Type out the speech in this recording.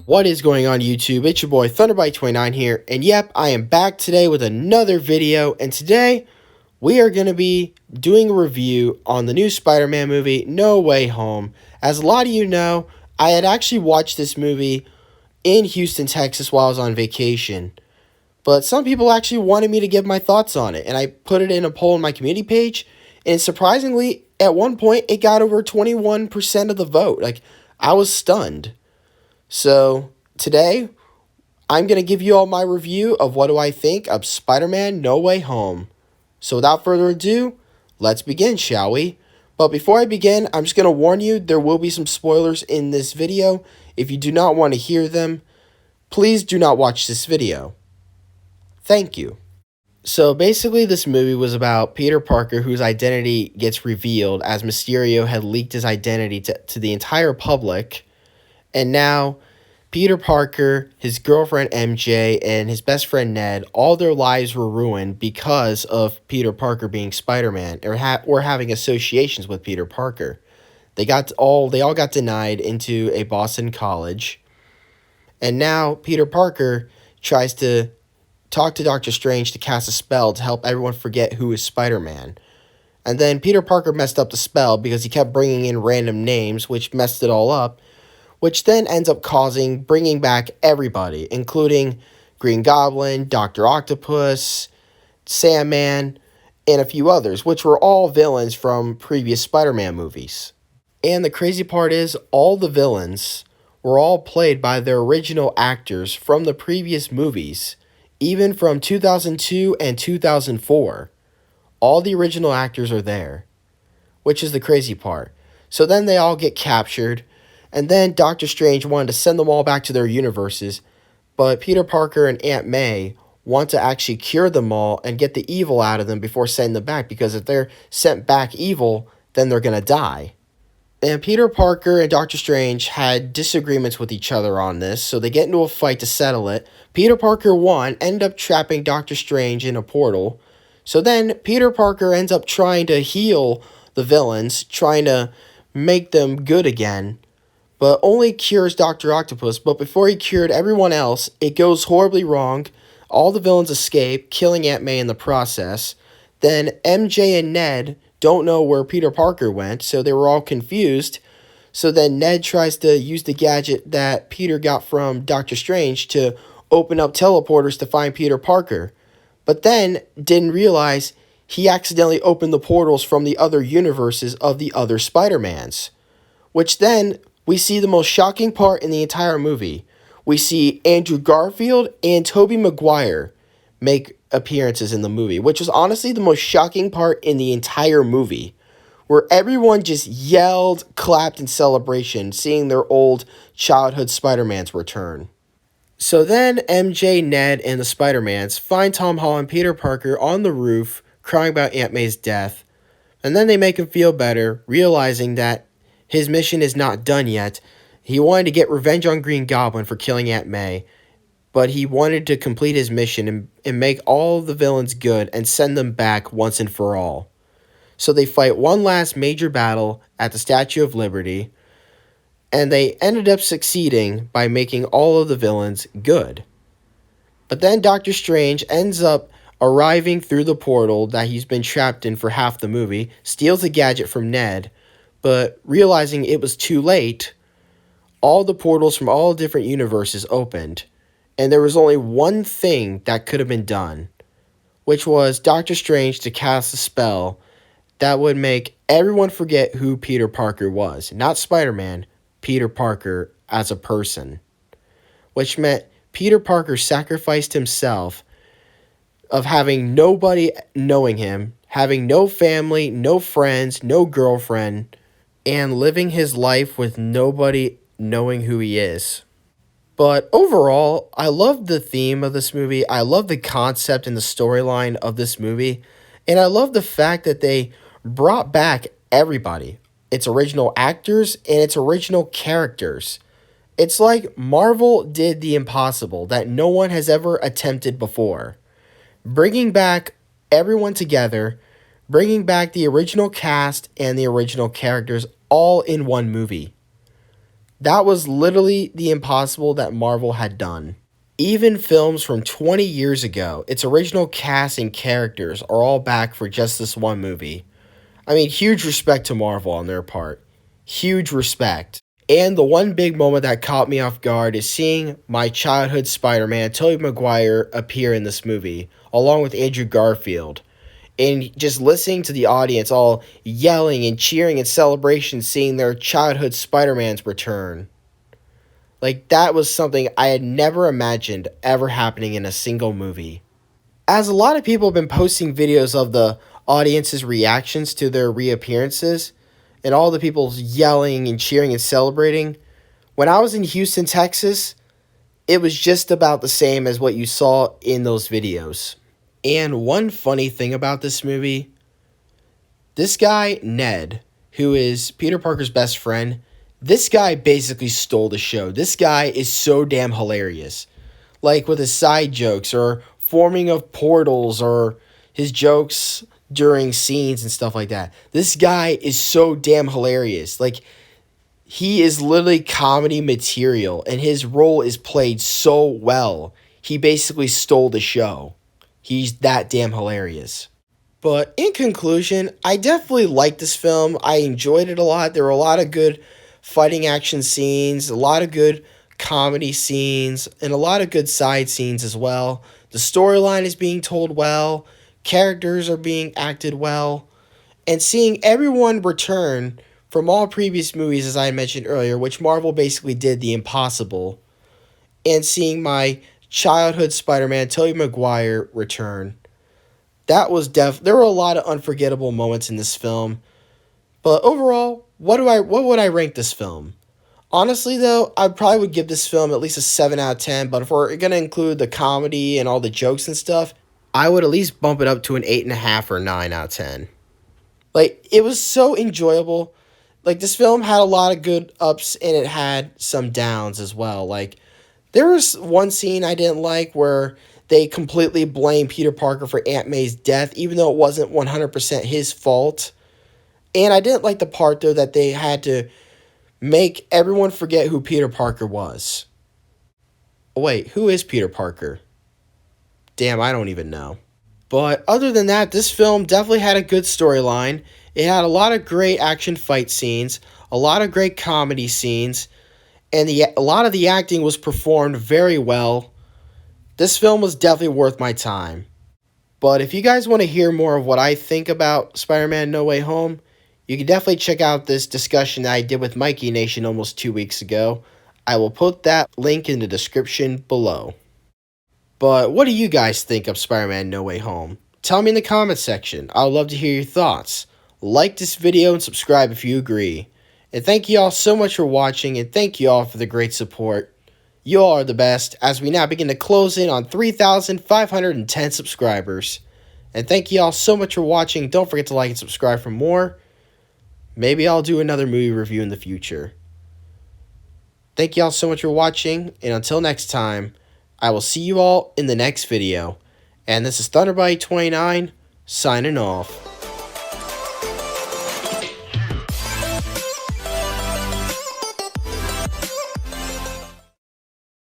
What is going on YouTube? It's your boy Thunderbite29 here, and yep, I am back today with another video, and today we are going to be doing a review on the new Spider-Man movie, No Way Home. As a lot of you know, I had actually watched this movie in Houston, Texas while I was on vacation, but some people actually wanted me to give my thoughts on it, and I put it in a poll on my community page, and surprisingly, at one point, it got over 21% of the vote. Like, I was stunned. So, today, I'm going to give you all my review of what do I think of Spider-Man No Way Home. So, without further ado, let's begin, shall we? But before I begin, I'm just going to warn you, there will be some spoilers in this video. If you do not want to hear them, please do not watch this video. Thank you. So, basically, this movie was about Peter Parker, whose identity gets revealed as Mysterio had leaked his identity to the entire public. And now, Peter Parker, his girlfriend MJ, and his best friend Ned, all their lives were ruined because of Peter Parker being Spider-Man, or having associations with Peter Parker. They all got denied into a Boston college. And now, Peter Parker tries to talk to Doctor Strange to cast a spell to help everyone forget who is Spider-Man. And then Peter Parker messed up the spell because he kept bringing in random names, which messed it all up, which then ends up bringing back everybody, including Green Goblin, Dr. Octopus, Sandman, and a few others, which were all villains from previous Spider-Man movies. And the crazy part is, all the villains were all played by their original actors from the previous movies, even from 2002 and 2004. All the original actors are there, which is the crazy part. So then they all get captured, and then Doctor Strange wanted to send them all back to their universes, but Peter Parker and Aunt May want to actually cure them all and get the evil out of them before sending them back, because if they're sent back evil, then they're going to die. And Peter Parker and Doctor Strange had disagreements with each other on this, so they get into a fight to settle it. Peter Parker won, ended up trapping Doctor Strange in a portal. So then Peter Parker ends up trying to heal the villains, trying to make them good again, but only cures Dr. Octopus. But before he cured everyone else, it goes horribly wrong. All the villains escape, killing Aunt May in the process. Then MJ and Ned don't know where Peter Parker went, so they were all confused. So then Ned tries to use the gadget that Peter got from Doctor Strange to open up teleporters to find Peter Parker, but then didn't realize he accidentally opened the portals from the other universes of the other Spider-Mans, which then we see the most shocking part in the entire movie. We see Andrew Garfield and Tobey Maguire make appearances in the movie, which was honestly the most shocking part in the entire movie, where everyone just yelled, clapped in celebration, seeing their old childhood Spider-Mans return. So then MJ, Ned, and the Spider-Mans find Tom Holland, Peter Parker on the roof, crying about Aunt May's death, and then they make him feel better, realizing that his mission is not done yet. He wanted to get revenge on Green Goblin for killing Aunt May, but he wanted to complete his mission and make all the villains good and send them back once and for all. So they fight one last major battle at the Statue of Liberty, and they ended up succeeding by making all of the villains good. But then Doctor Strange ends up arriving through the portal that he's been trapped in for half the movie, steals a gadget from Ned, but realizing it was too late, all the portals from all different universes opened, and there was only one thing that could have been done, which was Doctor Strange to cast a spell that would make everyone forget who Peter Parker was. Not Spider-Man, Peter Parker as a person. Which meant Peter Parker sacrificed himself of having nobody knowing him, having no family, no friends, no girlfriend, and living his life with nobody knowing who he is. But overall, I love the theme of this movie. I love the concept and the storyline of this movie. And I love the fact that they brought back everybody. Its original actors and its original characters. It's like Marvel did the impossible that no one has ever attempted before. Bringing back everyone together, bringing back the original cast and the original characters all in one movie. That was literally the impossible that Marvel had done. Even films from 20 years ago, its original cast and characters are all back for just this one movie. I mean, huge respect to Marvel on their part. Huge respect. And the one big moment that caught me off guard is seeing my childhood Spider-Man, Tobey Maguire, appear in this movie, along with Andrew Garfield. And just listening to the audience all yelling and cheering in celebration, seeing their childhood Spider-Mans return. Like, that was something I had never imagined ever happening in a single movie. As a lot of people have been posting videos of the audience's reactions to their reappearances, and all the people yelling and cheering and celebrating, when I was in Houston, Texas, it was just about the same as what you saw in those videos. And one funny thing about this movie, this guy, Ned, who is Peter Parker's best friend, this guy basically stole the show. This guy is so damn hilarious. Like with his side jokes or forming of portals or his jokes during scenes and stuff like that. This guy is so damn hilarious. Like, he is literally comedy material, and his role is played so well. He basically stole the show. He's that damn hilarious. But in conclusion, I definitely liked this film. I enjoyed it a lot. There were a lot of good fighting action scenes, a lot of good comedy scenes, and a lot of good side scenes as well. The storyline is being told well. Characters are being acted well. And seeing everyone return from all previous movies, as I mentioned earlier, which Marvel basically did the impossible, and seeing my childhood Spider-Man, Tobey Maguire, return. That was there were a lot of unforgettable moments in this film. But overall, what would I rank this film? Honestly, though, I probably would give this film at least a 7 out of 10, but if we're going to include the comedy and all the jokes and stuff, I would at least bump it up to an 8.5 or 9 out of 10. Like, it was so enjoyable. Like, this film had a lot of good ups, and it had some downs as well. Like, there was one scene I didn't like where they completely blamed Peter Parker for Aunt May's death, even though it wasn't 100% his fault. And I didn't like the part, though, that they had to make everyone forget who Peter Parker was. Wait, who is Peter Parker? Damn, I don't even know. But other than that, this film definitely had a good storyline. It had a lot of great action fight scenes, a lot of great comedy scenes, and a lot of the acting was performed very well. This film was definitely worth my time. But if you guys want to hear more of what I think about Spider-Man No Way Home, you can definitely check out this discussion that I did with Mikey Nation almost 2 weeks ago. I will put that link in the description below. But what do you guys think of Spider-Man No Way Home? Tell me in the comment section. I would love to hear your thoughts. Like this video and subscribe if you agree. And thank you all so much for watching, and thank you all for the great support. You all are the best as we now begin to close in on 3,510 subscribers. And thank you all so much for watching. Don't forget to like and subscribe for more. Maybe I'll do another movie review in the future. Thank you all so much for watching, and until next time, I will see you all in the next video. And this is Thunderbite29, signing off.